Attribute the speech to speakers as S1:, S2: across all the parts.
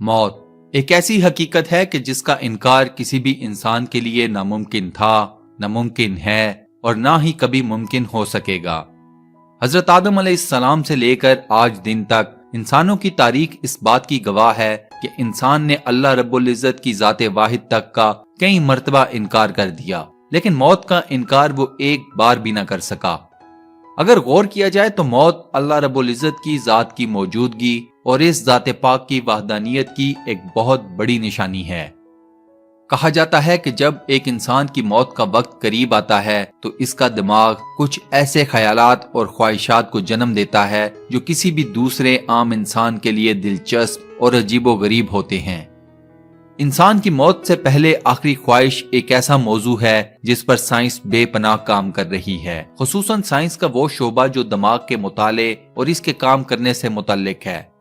S1: मौत एक ऐसी हकीकत है कि जिसका इनकार किसी भी इंसान के लिए नामुमकिन था, नामुमकिन है और ना ही कभी मुमकिन हो सकेगा। हजरत आदम अलैहिस्सलाम से लेकर आज दिन तक इंसानों की तारीख इस बात की गवाह है कि इंसान ने अल्लाह रब्बुल इज्जत की जाते वाहिद तक का कई मर्तबा इनकार कर दिया, लेकिन मौत का इनकार वो एक बार भी ना कर सका। अगर गौर किया जाए तो मौत अल्लाह रब्बुल इज्जत की जात की मौजूदगी और इस जाते पाक की वहदानियत की एक बहुत बड़ी निशानी है। कहा जाता है कि जब एक इंसान की मौत का वक्त करीब आता है तो इसका दिमाग कुछ ऐसे ख्यालात और ख्वाहिशात को जन्म देता है जो किसी भी दूसरे आम इंसान के लिए दिलचस्प और अजीबोगरीब होते हैं। इंसान की मौत से पहले आखिरी ख्वाहिश एक ऐसा मौजू है जिस पर साइंस बेपनाह काम कर रही है, खुसूसन साइंस का वो शोबा जो दिमाग के मुताले और इसके काम करने से मुतल्लिक है।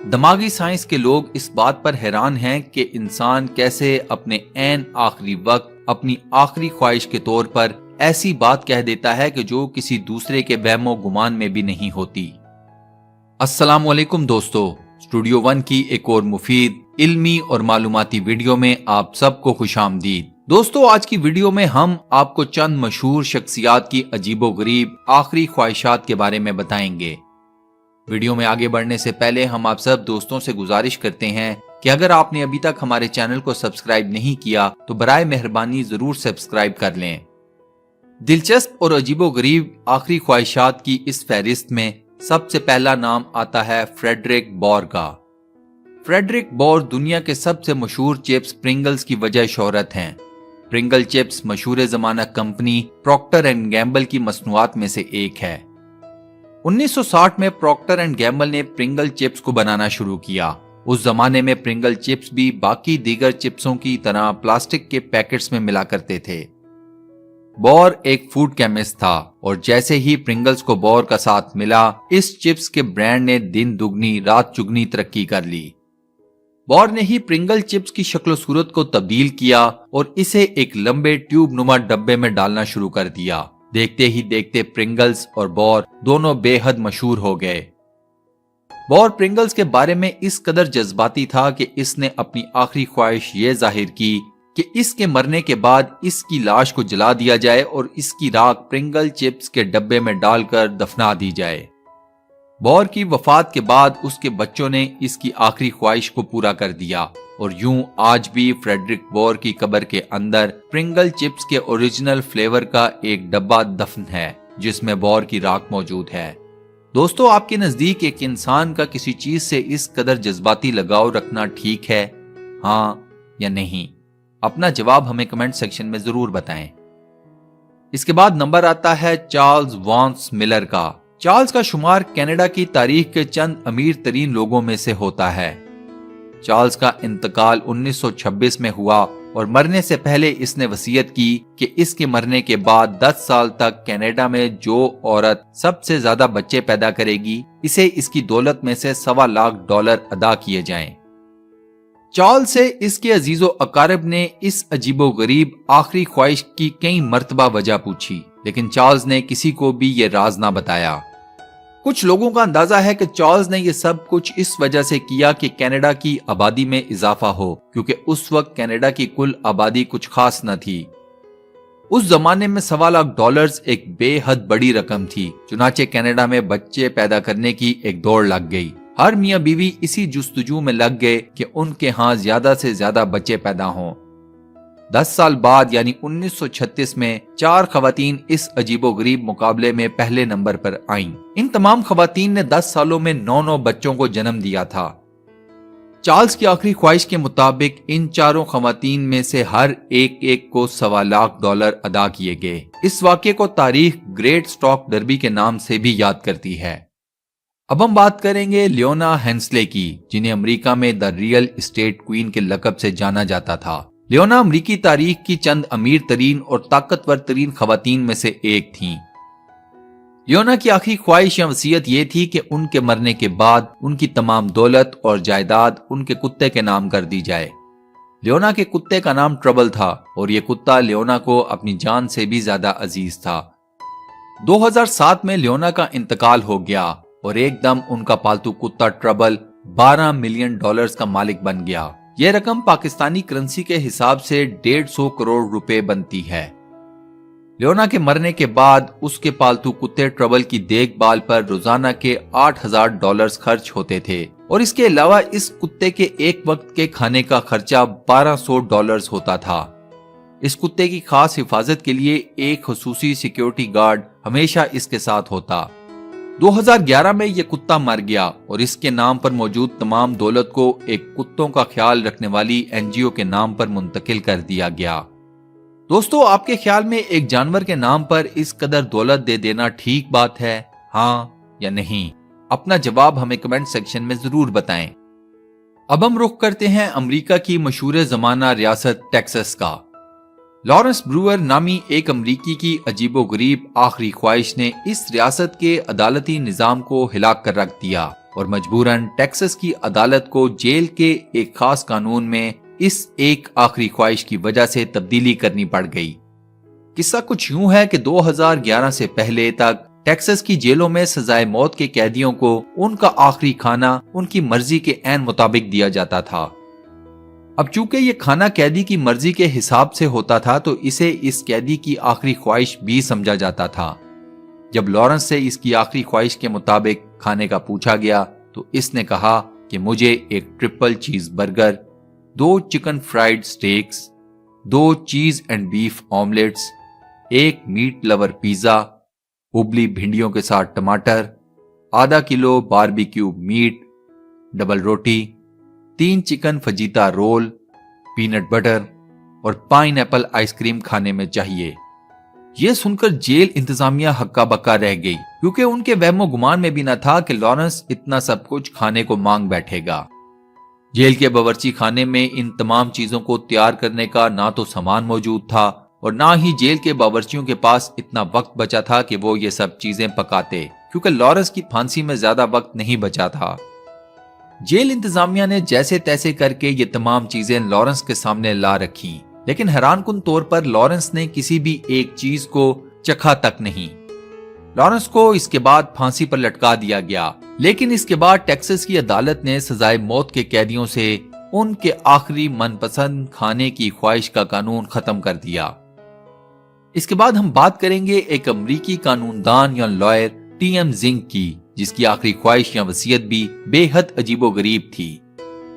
S1: दिमागी साइंस के लोग इस बात पर हैरान हैं कि इंसान कैसे अपने ऐन आखिरी वक्त अपनी आखिरी ख्वाहिश के तौर पर ऐसी बात कह देता है कि जो किसी दूसरे के वहमो गुमान में भी नहीं होती। अस्सलाम वालेकुम दोस्तों, स्टूडियो वन की एक और मुफीद, इल्मी और मालूमाती वीडियो में आप सबको खुशामदीद। दोस्तों, आज की वीडियो में हम आपको चंद मशहूर शख्सियात की अजीबोगरीब आखिरी ख्वाहिशात के बारे में बताएंगे। वीडियो में आगे बढ़ने से पहले हम आप सब दोस्तों से गुजारिश करते हैं कि अगर आपने अभी तक हमारे चैनल को सब्सक्राइब नहीं किया तो बराए मेहरबानी जरूर सब्सक्राइब कर लें। दिलचस्प और अजीबोगरीब आखिरी ख्वाहिशात की इस फहरिस्त में सबसे पहला नाम आता है फ्रेडरिक बोर का। फ्रेडरिक बोर दुनिया के सबसे मशहूर चिप्स प्रिंगल्स की वजह शोहरत हैं। प्रिंगल चिप्स मशहूर जमाना कंपनी प्रॉक्टर एंड गैम्बल की मसनूआत में से एक है। 1960 में प्रॉक्टर एंड गैम्बल ने प्रिंगल चिप्स को बनाना शुरू किया। उस जमाने में प्रिंगल चिप्स भी बाकी दीगर चिप्सों की तरह प्लास्टिक के पैकेट्स में मिला करते थे। बोर एक फूड केमिस्ट था और जैसे ही प्रिंगल्स को बोर का साथ मिला, इस चिप्स के ब्रांड ने दिन दुगनी रात चुगनी तरक्की कर ली। बोर ने ही प्रिंगल चिप्स की शक्ल सूरत को तब्दील किया और इसे एक लंबे ट्यूब नुमा डब्बे में डालना शुरू कर दिया। देखते ही देखते प्रिंगल्स और बोर दोनों बेहद मशहूर हो गए। बोर प्रिंगल्स के बारे में इस कदर जज्बाती था कि इसने अपनी आखिरी ख्वाहिश ये जाहिर की कि इसके मरने के बाद इसकी लाश को जला दिया जाए और इसकी राख प्रिंगल चिप्स के डब्बे में डालकर दफना दी जाए। बोर की वफात के बाद उसके बच्चों ने इसकी आखिरी ख्वाहिश को पूरा कर दिया और यूं आज भी फ्रेडरिक बोर की कब्र के अंदर प्रिंगल चिप्स के ओरिजिनल फ्लेवर का एक डब्बा दफन है जिसमें बोर की राख मौजूद है। दोस्तों, आपके नजदीक एक इंसान का किसी चीज से इस कदर जज्बाती लगाव रखना ठीक है, हाँ या नहीं? अपना जवाब हमें कमेंट सेक्शन में जरूर बताएं। इसके बाद नंबर आता है चार्ल्स वॉन्स मिलर का। चार्ल्स का शुमार कनाडा की तारीख के चंद अमीर तरीन लोगों में से होता है। चार्ल्स का इंतकाल 1926 में हुआ और मरने से पहले इसने वसीयत की कि इसके मरने के बाद 10 साल तक कनाडा में जो औरत सबसे ज्यादा बच्चे पैदा करेगी इसे इसकी दौलत में से $1.25 अदा किए जाएं। चार्ल्स से इसके अजीजो अकारब ने इस अजीबोगरीब आखिरी ख्वाहिश की कई मर्तबा वजह पूछी, लेकिन चार्ल्स ने किसी को भी ये राज ना बताया। कुछ लोगों का अंदाजा है कि चार्ल्स ने यह सब कुछ इस वजह से किया कि कनाडा की आबादी में इजाफा हो, क्योंकि उस वक्त कनाडा की कुल आबादी कुछ खास न थी। उस जमाने में $1.25 एक बेहद बड़ी रकम थी। चुनाचे कनाडा में बच्चे पैदा करने की एक दौड़ लग गई। हर मियां बीवी इसी जुस्तजू में लग गए कि उनके यहाँ ज्यादा से ज्यादा बच्चे पैदा हों। 10 साल बाद यानी 1936 में 4 खवातीन इस अजीबोगरीब मुकाबले में पहले नंबर पर आईं। इन तमाम खवातीन ने 10 सालों में 9 बच्चों को जन्म दिया था। चार्ल्स की आखिरी ख्वाहिश के मुताबिक इन 4 खवातीन में से हर एक को $1.25 अदा किए गए। इस वाक़े को तारीख ग्रेट स्टॉक डर्बी के नाम से भी याद करती है। अब हम बात करेंगे लियोना हेंसले की, जिन्हें अमेरिका में द रियल एस्टेट क्वीन के लक़ब से जाना जाता था। लियोना अमरीकी तारीख की चंद अमीर तरीन और ताकतवर तरीन खवातीन में से एक थीं। लियोना की आखिरी ख्वाहिश या वसीयत ये थी कि उनके मरने के बाद उनकी तमाम दौलत और जायदाद उनके कुत्ते के नाम कर दी जाए। लियोना के कुत्ते का नाम ट्रबल था और ये कुत्ता लियोना को अपनी जान से भी ज्यादा अजीज था। 2007 में लियोना का इंतकाल हो गया और एकदम उनका पालतू कुत्ता ट्रबल 12 मिलियन डॉलर्स का मालिक बन गया। यह रकम पाकिस्तानी करेंसी के हिसाब से 150 करोड़ रुपए बनती है। लियोना के मरने के बाद उसके पालतू कुत्ते ट्रबल की देखभाल पर रोजाना के $8,000 खर्च होते थे और इसके अलावा इस कुत्ते के एक वक्त के खाने का खर्चा $1200 होता था। इस कुत्ते की खास हिफाजत के लिए एक खुसूसी सिक्योरिटी गार्ड हमेशा इसके साथ होता। 2011 में यह कुत्ता मर गया और इसके नाम पर मौजूद तमाम दौलत को एक कुत्तों का ख्याल रखने वाली एनजीओ के नाम पर मुंतकिल कर दिया गया। दोस्तों, आपके ख्याल में एक जानवर के नाम पर इस कदर दौलत दे देना ठीक बात है, हाँ या नहीं? अपना जवाब हमें कमेंट सेक्शन में जरूर बताएं। अब हम रुख करते हैं अमेरिका की मशहूर जमाना रियासत टेक्सास का। लॉरेंस ब्रूअर नामी एक अमरीकी की अजीबोगरीब आखिरी ख्वाहिश ने इस रियासत के अदालती निजाम को हिला कर रख दिया और मजबूरन टेक्सास की अदालत को जेल के एक खास कानून में इस एक आखिरी ख्वाहिश की वजह से तब्दीली करनी पड़ गई। किस्सा कुछ यूं है कि 2011 से पहले तक टेक्सास की जेलों में सजाए मौत के कैदियों को उनका आखिरी खाना उनकी मर्जी के ऐन मुताबिक दिया जाता था। अब चूंकि ये खाना कैदी की मर्जी के हिसाब से होता था तो इसे इस कैदी की आखिरी ख्वाहिश भी समझा जाता था। जब लॉरेंस से इसकी आखिरी ख्वाहिश के मुताबिक खाने का पूछा गया तो इसने कहा कि मुझे एक ट्रिपल चीज burger, 2 chicken fried steaks, 2 cheese and beef omelettes, 1 meat lover pizza, उबली भिंडियों के साथ टमाटर, आधा किलो बारबेक्यू मीट, डबल रोटी, 3 chicken fajita roll, peanut butter और पाइनएप्पल आइसक्रीम खाने में चाहिए। यह सुनकर जेल इंतजामिया हक्का बक्का रह गई, क्योंकि उनके वहमो गुमान में भी न था कि लॉरेंस इतना सब कुछ खाने को मांग बैठेगा। जेल के बावर्ची खाने में इन तमाम चीजों को तैयार करने का ना तो सामान मौजूद था और ना ही जेल के बावर्चियों के पास इतना वक्त बचा था कि वो ये सब चीजें पकाते, क्योंकि लॉरेंस की फांसी में ज्यादा वक्त नहीं बचा था। जेल इंतजामिया ने जैसे तैसे करके ये तमाम चीजें लॉरेंस के सामने ला रखी, लेकिन हैरानकुन तौर पर लॉरेंस ने किसी भी एक चीज को चखा तक नहीं। लॉरेंस को इसके बाद फांसी पर लटका दिया गया, लेकिन इसके बाद टेक्सास की अदालत ने सजाए मौत के कैदियों से उनके आखिरी मनपसंद खाने की ख्वाहिश का कानून खत्म कर दिया। इसके बाद हम बात करेंगे एक अमरीकी कानूनदान या लॉयर टीएम जिंक की, जिसकी आखिरी ख्वाहिश या वसीयत भी बेहद अजीबोगरीब थी।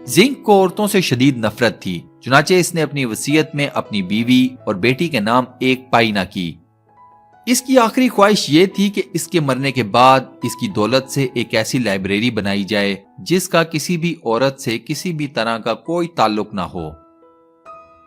S1: जिंक को औरतों से शदीद नफरत थी, चुनाचे इसने अपनी वसीयत में अपनी बीवी और बेटी के नाम एक पाई ना की। इसकी आखिरी ख्वाहिश ये थी कि इसके मरने के बाद इसकी दौलत से एक ऐसी लाइब्रेरी बनाई जाए जिसका किसी भी औरत से किसी भी तरह का कोई ताल्लुक ना हो।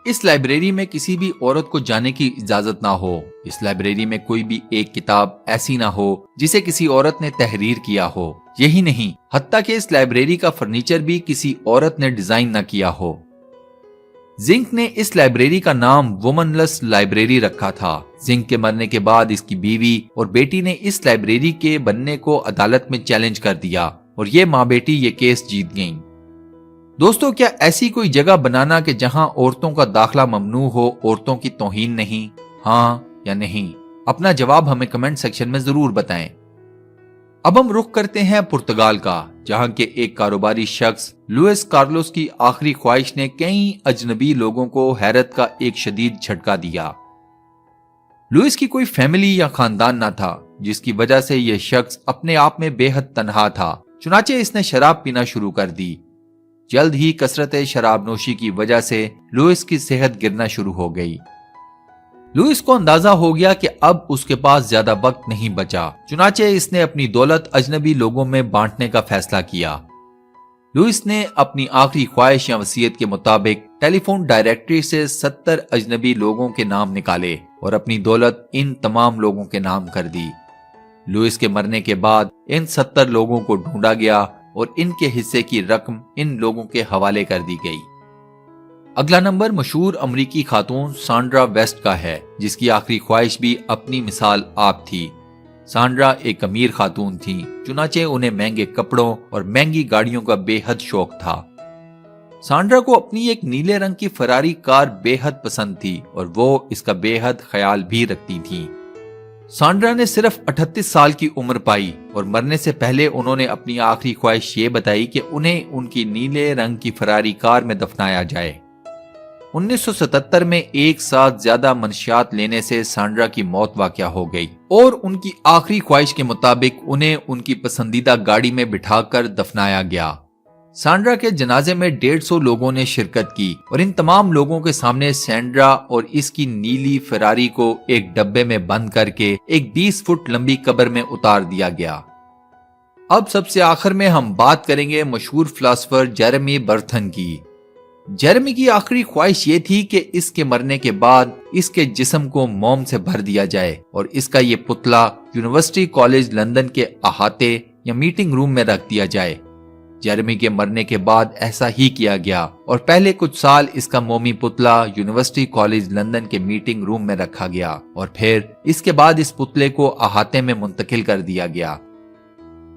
S1: इस लाइब्रेरी में किसी भी औरत को जाने की इजाजत ना हो। इस लाइब्रेरी में कोई भी एक किताब ऐसी ना हो जिसे किसी औरत ने तहरीर किया हो। यही नहीं, हत्ता कि इस लाइब्रेरी का फर्नीचर भी किसी औरत ने डिजाइन ना किया हो। जिंक ने इस लाइब्रेरी का नाम वुमनलेस लाइब्रेरी रखा था। जिंक के मरने के बाद इसकी बीवी और बेटी ने इस लाइब्रेरी के बनने को अदालत में चैलेंज कर दिया और ये माँ बेटी ये केस जीत गईं। दोस्तों, क्या ऐसी कोई जगह बनाना कि जहां औरतों का दाखिला ममनू हो, औरतों की तौहीन नहीं? हाँ या नहीं? अपना जवाब हमें कमेंट सेक्शन में जरूर बताएं। अब हम रुख करते हैं पुर्तगाल का, जहां के एक कारोबारी शख्स लुइस कार्लोस की आखिरी ख्वाहिश ने कई अजनबी लोगों को हैरत का एक शदीद झटका दिया। लुइस की कोई फैमिली या खानदान न था, जिसकी वजह से यह शख्स अपने आप में बेहद तन्हा था। चुनाचे इसने शराब पीना शुरू कर दी। जल्द ही कसरत शराब नोशी की वजह से लुइस की सेहत गिरना शुरू हो गई। लुइस को अंदाजा हो गया कि अब उसके पास ज्यादा वक्त नहीं बचा। चुनाचे इसने अपनी दौलत अजनबी लोगों में बांटने का फैसला किया। लुइस ने अपनी आखिरी ख्वाहिश या वसीयत के मुताबिक टेलीफोन डायरेक्टरी से 70 अजनबी लोगों के नाम निकाले और अपनी दौलत इन तमाम लोगों के नाम कर दी। लुइस के मरने के बाद इन 70 लोगों को ढूंढा गया और इनके हिस्से की रकम इन लोगों के हवाले कर दी गई। अगला नंबर मशहूर अमरीकी खातून सांड्रा वेस्ट का है, जिसकी आखिरी ख्वाहिश भी अपनी मिसाल आप थी। सांड्रा एक अमीर खातून थी, चुनाचे उन्हें महंगे कपड़ों और महंगी गाड़ियों का बेहद शौक था। सांड्रा को अपनी एक नीले रंग की फरारी कार बेहद पसंद थी और वो इसका बेहद ख्याल भी रखती थी। سانڈرا نے صرف 38 سال کی عمر پائی اور مرنے سے پہلے انہوں نے اپنی آخری خواہش یہ بتائی کہ انہیں ان کی نیلے رنگ کی فراری کار میں دفنایا جائے۔ 1977 میں ایک ساتھ زیادہ منشیات لینے سے سانڈرا کی موت واقع ہو گئی اور ان کی آخری خواہش کے مطابق انہیں ان کی پسندیدہ گاڑی میں بٹھا کر دفنایا گیا۔ سانڈرا کے جنازے میں 150 لوگوں نے شرکت کی اور ان تمام لوگوں کے سامنے سانڈرا اور اس کی نیلی فراری کو ایک ڈبے میں بند کر کے ایک 20 فٹ لمبی قبر میں اتار دیا گیا۔ اب سب سے آخر میں ہم بات کریں گے مشہور فلاسفر جیرمی برتھن کی۔ جیرمی کی آخری خواہش یہ تھی کہ اس کے مرنے کے بعد اس کے جسم کو موم سے بھر دیا جائے اور اس کا یہ پتلا یونیورسٹی کالج لندن کے احاطے یا میٹنگ روم میں رکھ دیا جائے۔ جیرمی کے مرنے کے بعد ایسا ہی کیا گیا اور پہلے کچھ سال اس کا مومی پتلا یونیورسٹی کالج لندن کے میٹنگ روم میں رکھا گیا اور پھر اس کے بعد اس پتلے کو احاطے میں منتقل کر دیا گیا۔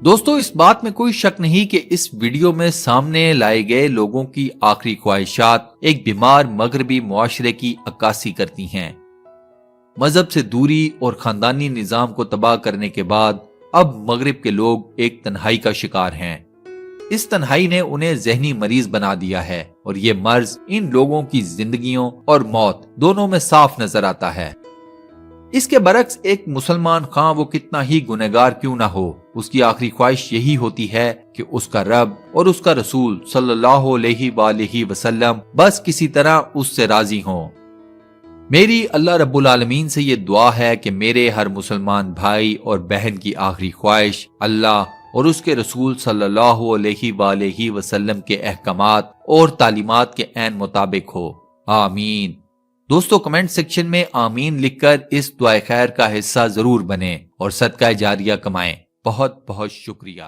S1: دوستو، اس بات میں کوئی شک نہیں کہ اس ویڈیو میں سامنے لائے گئے لوگوں کی آخری خواہشات ایک بیمار مغربی معاشرے کی عکاسی کرتی ہیں۔ مذہب سے دوری اور خاندانی نظام کو تباہ کرنے کے بعد اب مغرب کے لوگ ایک تنہائی کا شکار ہیں۔ اس تنہائی نے انہیں ذہنی مریض بنا دیا ہے اور یہ مرض ان لوگوں کی زندگیوں اور موت دونوں میں صاف نظر آتا ہے۔ اس کے برعکس ایک مسلمان خواہ وہ کتنا ہی گنہگار کیوں نہ ہو، اس کی آخری خواہش یہی ہوتی ہے کہ اس کا رب اور اس کا رسول صلی اللہ علیہ وآلہ وسلم بس کسی طرح اس سے راضی ہوں۔ میری اللہ رب العالمین سے یہ دعا ہے کہ میرے ہر مسلمان بھائی اور بہن کی آخری خواہش اللہ اور اس کے رسول صلی اللہ علیہ وآلہ وسلم کے احکامات اور تعلیمات کے عین مطابق ہو، آمین۔ دوستو، کمنٹ سیکشن میں آمین لکھ کر اس دعائے خیر کا حصہ ضرور بنیں اور صدقہ جاریہ کمائیں۔ بہت بہت شکریہ۔